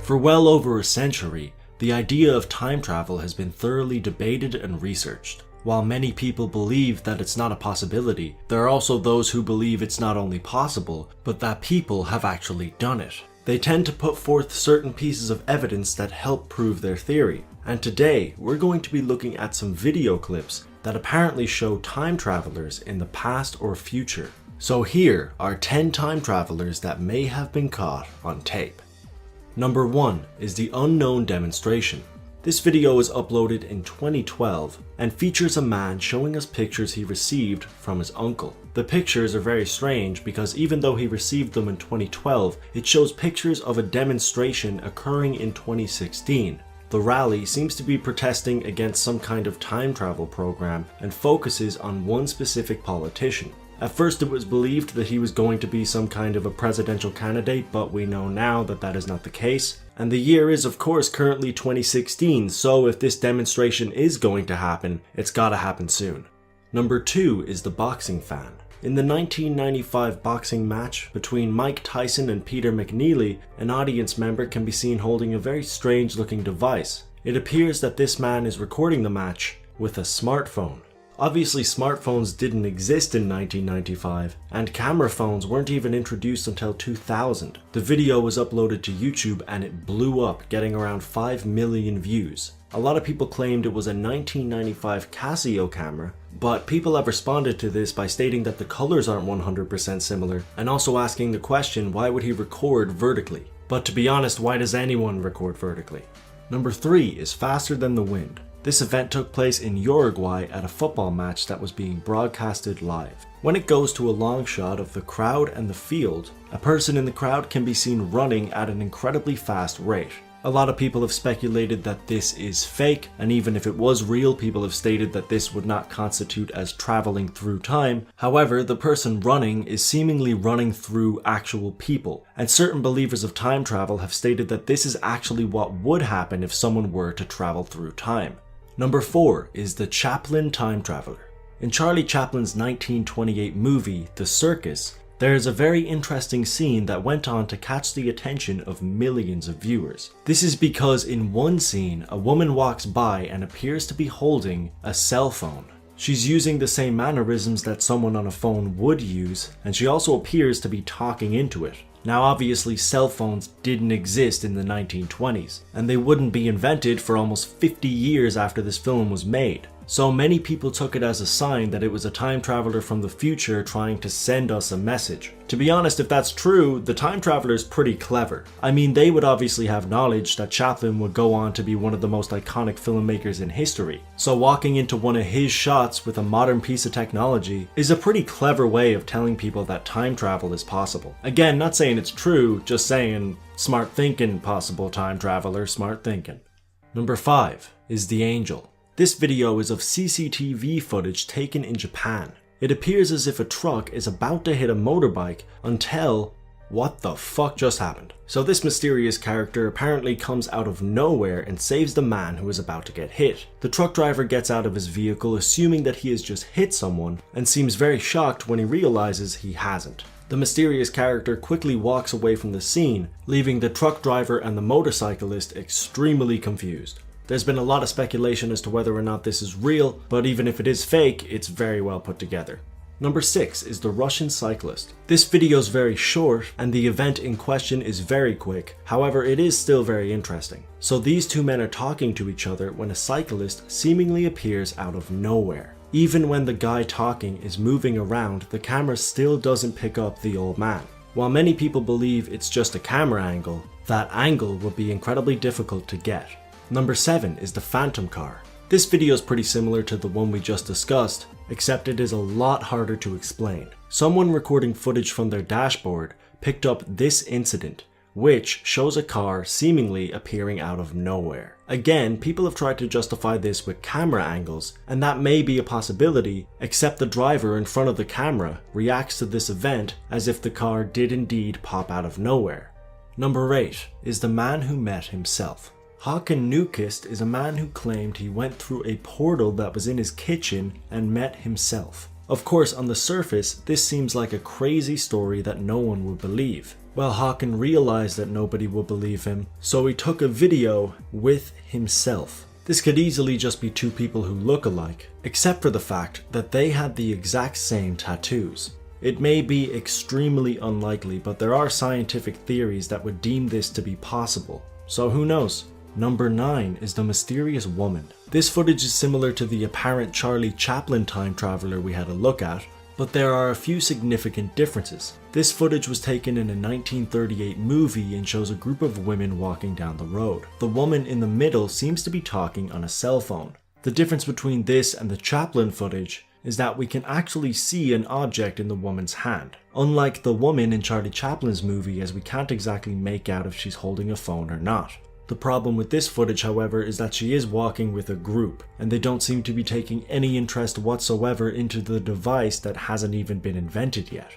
For well over a century, the idea of time travel has been thoroughly debated and researched. While many people believe that it's not a possibility, there are also those who believe it's not only possible, but that people have actually done it. They tend to put forth certain pieces of evidence that help prove their theory. And today, we're going to be looking at some video clips that apparently show time travelers in the past or future. So here are 10 time travelers that may have been caught on tape. Number 1 is the unknown demonstration. This video was uploaded in 2012 and features a man showing us pictures he received from his uncle. The pictures are very strange because even though he received them in 2012, it shows pictures of a demonstration occurring in 2016. The rally seems to be protesting against some kind of time travel program and focuses on one specific politician. At first it was believed that he was going to be some kind of a presidential candidate, but we know now that that is not the case. And the year is of course currently 2016, so if this demonstration is going to happen, it's gotta happen soon. Number 2 is the boxing fan. In the 1995 boxing match between Mike Tyson and Peter McNeely, an audience member can be seen holding a very strange looking device. It appears that this man is recording the match with a smartphone. Obviously smartphones didn't exist in 1995, and camera phones weren't even introduced until 2000. The video was uploaded to YouTube and it blew up, getting around 5 million views. A lot of people claimed it was a 1995 Casio camera, but people have responded to this by stating that the colors aren't 100% similar, and also asking the question, why would he record vertically? But to be honest, why does anyone record vertically? Number 3 is Faster Than the Wind. This event took place in Uruguay at a football match that was being broadcasted live. When it goes to a long shot of the crowd and the field, a person in the crowd can be seen running at an incredibly fast rate. A lot of people have speculated that this is fake, and even if it was real, people have stated that this would not constitute as traveling through time. However, the person running is seemingly running through actual people, and certain believers of time travel have stated that this is actually what would happen if someone were to travel through time. Number 4 is the Chaplin time traveler. In Charlie Chaplin's 1928 movie, The Circus, there is a very interesting scene that went on to catch the attention of millions of viewers. This is because in one scene, a woman walks by and appears to be holding a cell phone. She's using the same mannerisms that someone on a phone would use, and she also appears to be talking into it. Now obviously cell phones didn't exist in the 1920s, and they wouldn't be invented for almost 50 years after this film was made. So many people took it as a sign that it was a time traveler from the future trying to send us a message. To be honest, if that's true, the time traveler is pretty clever. I mean, they would obviously have knowledge that Chaplin would go on to be one of the most iconic filmmakers in history. So walking into one of his shots with a modern piece of technology is a pretty clever way of telling people that time travel is possible. Again, not saying it's true, just saying smart thinking, possible time traveler, smart thinking. Number 5 is the Angel. This video is of CCTV footage taken in Japan. It appears as if a truck is about to hit a motorbike until what the fuck just happened? So this mysterious character apparently comes out of nowhere and saves the man who is about to get hit. The truck driver gets out of his vehicle assuming that he has just hit someone and seems very shocked when he realizes he hasn't. The mysterious character quickly walks away from the scene, leaving the truck driver and the motorcyclist extremely confused. There's been a lot of speculation as to whether or not this is real, but even if it is fake, it's very well put together. Number 6 is the Russian cyclist. This video is very short and the event in question is very quick, however it is still very interesting. So these two men are talking to each other when a cyclist seemingly appears out of nowhere. Even when the guy talking is moving around, the camera still doesn't pick up the old man. While many people believe it's just a camera angle, that angle would be incredibly difficult to get. Number 7 is the Phantom car. This video is pretty similar to the one we just discussed, except it is a lot harder to explain. Someone recording footage from their dashboard picked up this incident, which shows a car seemingly appearing out of nowhere. Again, people have tried to justify this with camera angles, and that may be a possibility, except the driver in front of the camera reacts to this event as if the car did indeed pop out of nowhere. Number 8 is the man who met himself. Håkan Nykvist is a man who claimed he went through a portal that was in his kitchen and met himself. Of course, on the surface, this seems like a crazy story that no one would believe. Well, Hawken realized that nobody would believe him, so he took a video with himself. This could easily just be two people who look alike, except for the fact that they had the exact same tattoos. It may be extremely unlikely, but there are scientific theories that would deem this to be possible. So who knows? Number 9 is the mysterious woman. This footage is similar to the apparent Charlie Chaplin time traveler we had a look at, but there are a few significant differences. This footage was taken in a 1938 movie and shows a group of women walking down the road. The woman in the middle seems to be talking on a cell phone. The difference between this and the Chaplin footage is that we can actually see an object in the woman's hand. Unlike the woman in Charlie Chaplin's movie, as we can't exactly make out if she's holding a phone or not. The problem with this footage, however, is that she is walking with a group, and they don't seem to be taking any interest whatsoever into the device that hasn't even been invented yet.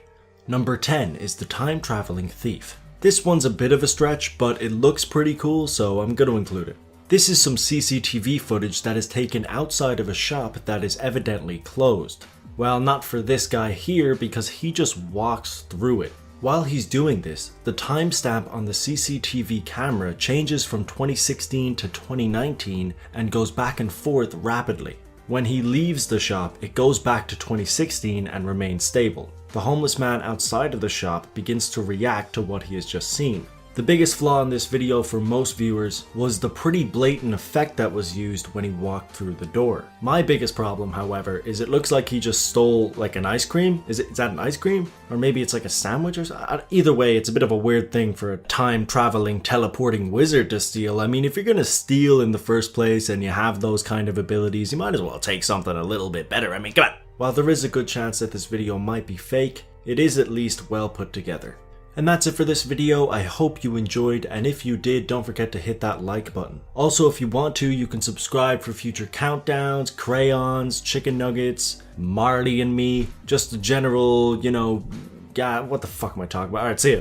Number 10 is the time traveling thief. This one's a bit of a stretch, but it looks pretty cool, so I'm going to include it. This is some CCTV footage that is taken outside of a shop that is evidently closed. Well, not for this guy here, because he just walks through it. While he's doing this, the timestamp on the CCTV camera changes from 2016 to 2019 and goes back and forth rapidly. When he leaves the shop, it goes back to 2016 and remains stable. The homeless man outside of the shop begins to react to what he has just seen. The biggest flaw in this video for most viewers was the pretty blatant effect that was used when he walked through the door. My biggest problem, however, is it looks like he just stole like an ice cream. Is that an ice cream? Or maybe it's like a sandwich or something? Either way, it's a bit of a weird thing for a time-traveling, teleporting wizard to steal. I mean, if you're gonna steal in the first place and you have those kind of abilities, you might as well take something a little bit better. I mean, come on! While there is a good chance that this video might be fake, it is at least well put together. And that's it for this video. I hope you enjoyed, and if you did, don't forget to hit that like button. Also, if you want to, you can subscribe for future countdowns, crayons, chicken nuggets, Marley and me, just the general, yeah, what the fuck am I talking about? Alright, see ya.